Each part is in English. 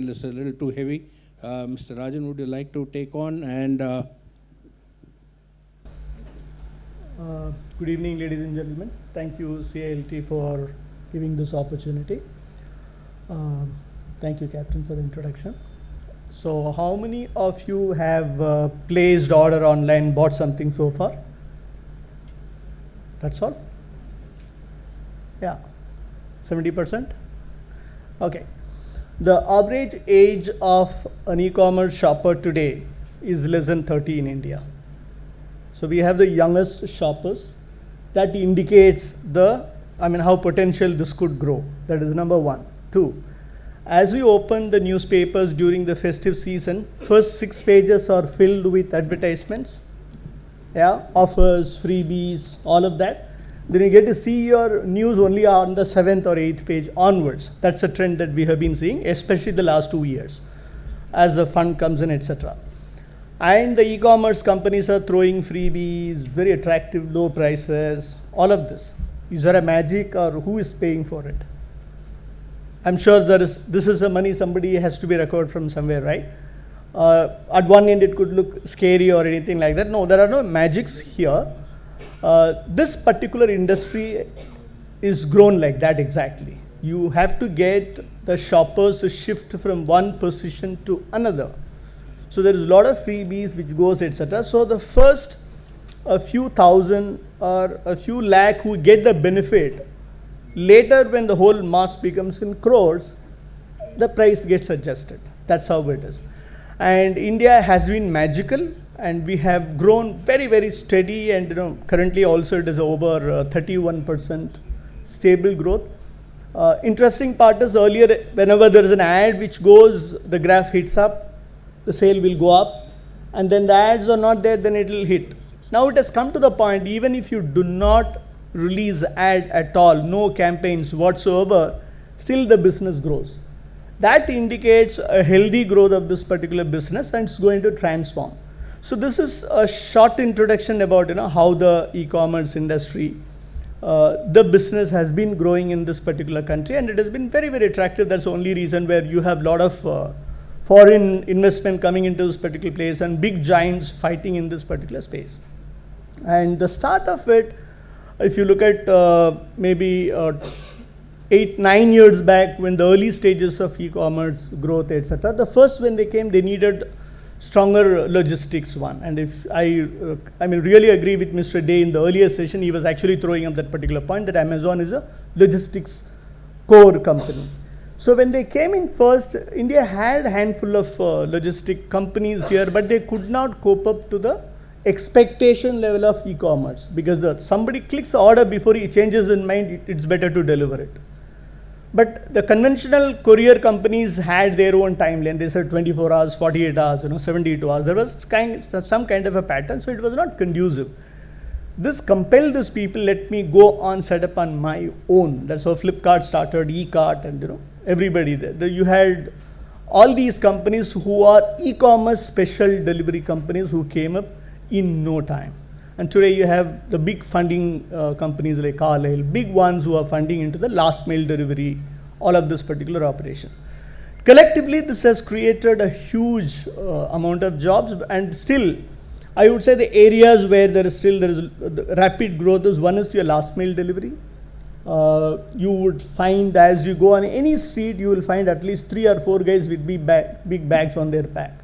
It's a little too heavy. Mr. Rajan, would you like to take on? And good evening, ladies and gentlemen. Thank you, CILT, for giving this opportunity. Thank you, Captain, for the introduction. So, how many of you have placed order online, bought something so far? That's all? Yeah, 70%? Okay. The average age of an e-commerce shopper today is less than 30 in India. So we have the youngest shoppers. That indicates how potential this could grow. That is number one. Two, as we open the newspapers during the festive season, first 6 pages are filled with advertisements, offers, freebies, all of that. Then you get to see your news only on the 7th or 8th page onwards. That's a trend that we have been seeing, especially the last 2 years, as the fund comes in, etc. And the e-commerce companies are throwing freebies, very attractive, low prices, all of this. Is there a magic, or who is paying for it? I'm sure this is the money somebody has to be recovered from somewhere, right? At one end it could look scary or anything like that. No, there are no magics here. This particular industry is grown like that exactly. You have to get the shoppers to shift from one position to another. So there is a lot of freebies which goes, etc. So the first a few thousand or a few lakh who get the benefit, later when the whole mass becomes in crores, the price gets adjusted. That's how it is. And India has been magical, and we have grown very, very steady, and currently also it is over 31% stable growth. Interesting part is, earlier whenever there is an ad which goes, the graph hits up, the sale will go up, and then the ads are not there, then it will hit. Now it has come to the point, even if you do not release ad at all, no campaigns whatsoever, still the business grows. That indicates a healthy growth of this particular business, and it's going to transform. So this is a short introduction about how the e-commerce industry, the business has been growing in this particular country, and it has been very, very attractive. That's the only reason where you have a lot of foreign investment coming into this particular place and big giants fighting in this particular space. And the start of it, if you look at maybe 8-9 years back, when the early stages of e-commerce growth, etc., the first when they came, they needed stronger logistics one. And if I really agree with Mr. Day in the earlier session, he was actually throwing up that particular point that Amazon is a logistics core company. So when they came in first, India had a handful of logistic companies here, but they could not cope up to the expectation level of e-commerce, because somebody clicks order before he changes his mind, it's better to deliver it. But the conventional courier companies had their own timeline. They said 24 hours, 48 hours, 72 hours. There was some kind of a pattern, so it was not conducive. This compelled these people, let me go on, set up on my own. That's how Flipkart started, e-cart, and everybody there. You had all these companies who are e-commerce special delivery companies who came up in no time. And today you have the big funding companies like Carlyle, big ones who are funding into the last mile delivery, all of this particular operation. Collectively, this has created a huge amount of jobs, and still, I would say the areas where there is rapid growth is, one is your last mile delivery. You would find, as you go on any street, you will find at least 3 or 4 guys with big bags on their back,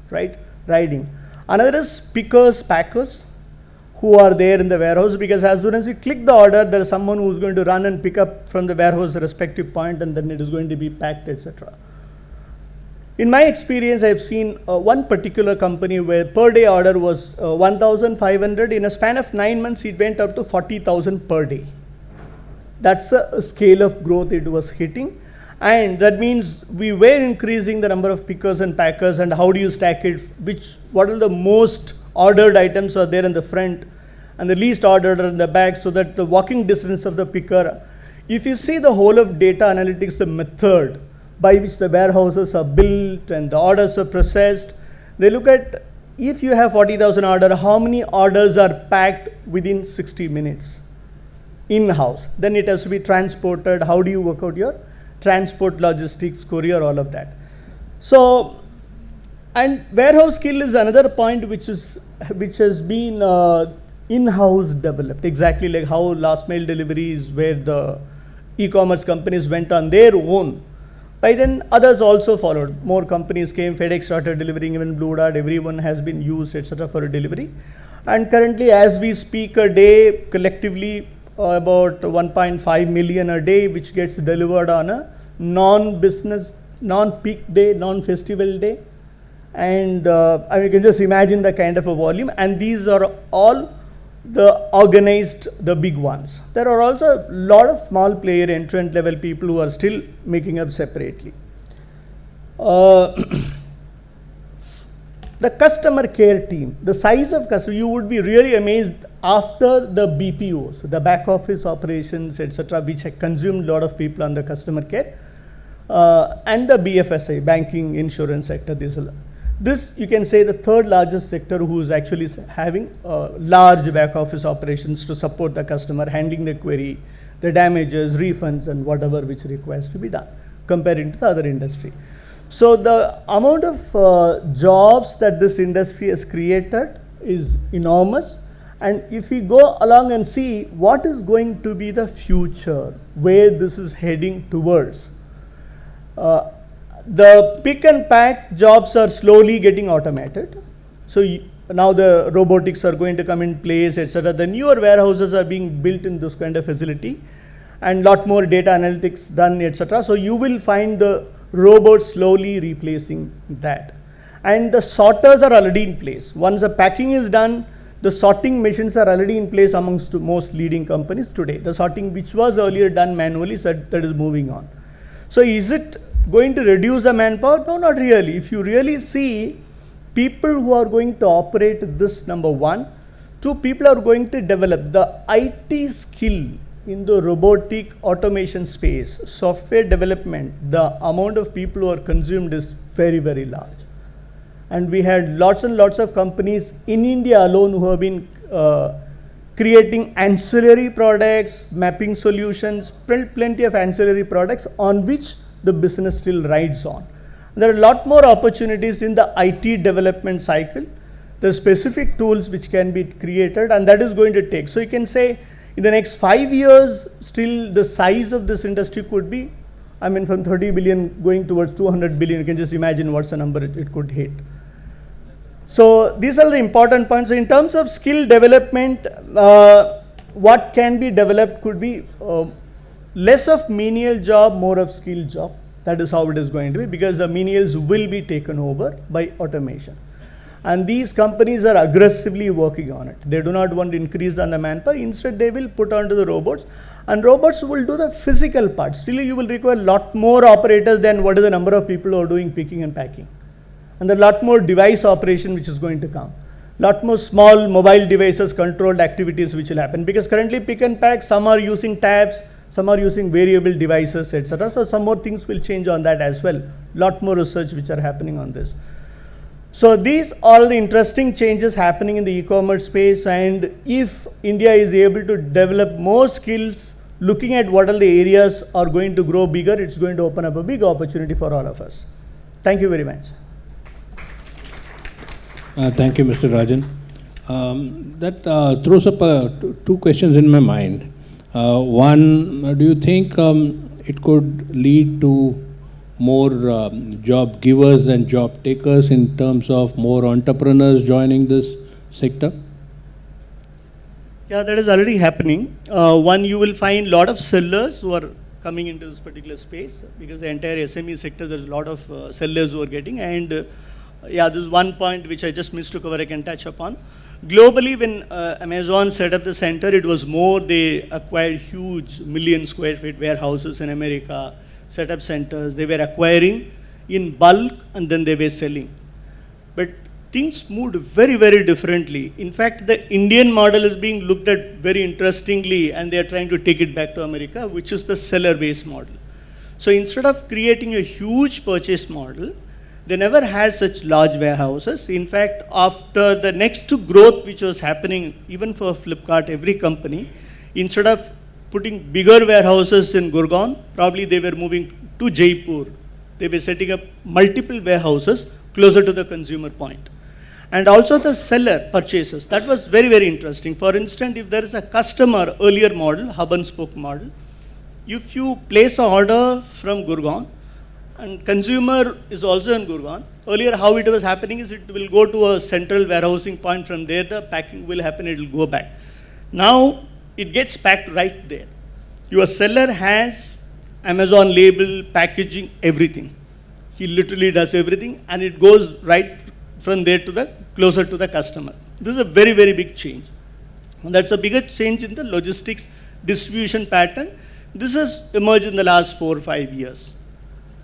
right, riding. Another is pickers, packers, who are there in the warehouse, because as soon as you click the order, there is someone who is going to run and pick up from the warehouse the respective point, and then it is going to be packed, etc. In my experience, I have seen one particular company where per day order was 1,500. In a span of 9 months, it went up to 40,000 per day. That's a scale of growth it was hitting. And that means we were increasing the number of pickers and packers, and how do you stack it? What are the most ordered items are there in the front, and the least ordered are in the back, so that the walking distance of the picker. If you see the whole of data analytics, the method by which the warehouses are built and the orders are processed, they look at, if you have 40,000 orders, how many orders are packed within 60 minutes in-house? Then it has to be transported. How do you work out your transport, logistics, courier, all of that? So, and warehouse skill is another point which has been in-house developed, exactly like how last mile deliveries where the e-commerce companies went on their own. By then others also followed. More companies came, FedEx started delivering, even Blue Dart, everyone has been used, etc. for delivery. And currently as we speak a day, collectively about 1.5 million a day, which gets delivered on a non-business, non-peak day, non-festival day. And I mean, you can just imagine the kind of a volume, and these are all the organized, the big ones. There are also a lot of small player, entrant level people who are still making up separately. The customer care team, the size of customer, you would be really amazed after the BPOs, the back office operations, etc., which have consumed a lot of people on the customer care, and the BFSI, banking, insurance sector. This you can say the third largest sector who is actually having large back office operations to support the customer, handling the query, the damages, refunds, and whatever which requires to be done, comparing to the other industry. So the amount of jobs that this industry has created is enormous. And if we go along and see what is going to be the future, where this is heading towards, the pick and pack jobs are slowly getting automated. So now the robotics are going to come in place, etc. The newer warehouses are being built in this kind of facility, and lot more data analytics done, etc. So you will find the robots slowly replacing that. And the sorters are already in place. Once the packing is done, the sorting machines are already in place amongst most leading companies today. The sorting which was earlier done manually, so that is moving on. So is it going to reduce the manpower? No, not really. If you really see people who are going to operate this, number one. Two, people are going to develop the IT skill in the robotic automation space, software development. The amount of people who are consumed is very, very large. And we had lots and lots of companies in India alone who have been creating ancillary products, mapping solutions, plenty of ancillary products on which the business still rides on. There are a lot more opportunities in the IT development cycle. There are specific tools which can be created, and that is going to take. So you can say in the next 5 years, still the size of this industry could be, I mean, from 30 billion going towards 200 billion. You can just imagine what's the number it could hit. So these are the important points. So in terms of skill development, what can be developed could be less of menial job, more of skill job. That is how it is going to be, because the menials will be taken over by automation. And these companies are aggressively working on it. They do not want to increase on the manpower. Instead, they will put onto the robots, and robots will do the physical part. Still, you will require a lot more operators than what is the number of people who are doing picking and packing. And there are a lot more device operation which is going to come. Lot more small mobile devices controlled activities which will happen, because currently pick and pack, some are using tabs, some are using variable devices, etc. So some more things will change on that as well. Lot more research which are happening on this. So these are the interesting changes happening in the e-commerce space, and if India is able to develop more skills, looking at what all the areas are going to grow bigger, it's going to open up a big opportunity for all of us. Thank you very much. Thank you, Mr. Rajan. That throws up two questions in my mind. One, do you think it could lead to more job givers than job takers in terms of more entrepreneurs joining this sector? Yeah, that is already happening. One, you will find a lot of sellers who are coming into this particular space, because the entire SME sector, there's a lot of sellers who are getting. And yeah, this is one point which I just missed to cover, I can touch upon. Globally, when Amazon set up the center, it was more, they acquired huge million square feet warehouses in America, set up centers, they were acquiring in bulk and then they were selling. But things moved very, very differently. In fact, the Indian model is being looked at very interestingly, and they are trying to take it back to America, which is the seller-based model. So instead of creating a huge purchase model, they never had such large warehouses. In fact, after the next growth which was happening, even for Flipkart, every company, instead of putting bigger warehouses in Gurgaon, probably they were moving to Jaipur, They were setting up multiple warehouses closer to the consumer point. And also the seller purchases. That was very, very interesting. For instance, if there is a customer, earlier model, hub and spoke model, if you place an order from Gurgaon, and consumer is also in Gurgaon, earlier how it was happening is it will go to a central warehousing point. From there the packing will happen, it will go back. Now it gets packed right there. Your seller has Amazon label, packaging, everything. He literally does everything and it goes right from there to the closer to the customer. This is a very, very big change. And that's a bigger change in the logistics distribution pattern. This has emerged in the last 4 or 5 years.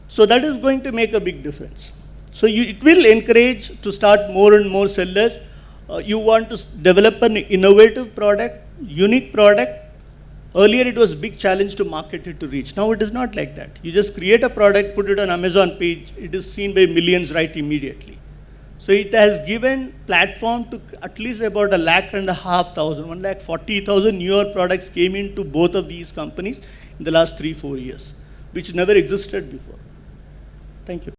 So that is going to make a big difference. So it will encourage to start more and more sellers. You want to develop an innovative product, unique product. Earlier it was a big challenge to market it to reach. Now it is not like that. You just create a product, put it on Amazon page, it is seen by millions right immediately. So it has given platform to at least about 1,500,000, 1,40,000 newer products came into both of these companies in the last 3-4 years, which never existed before. Thank you.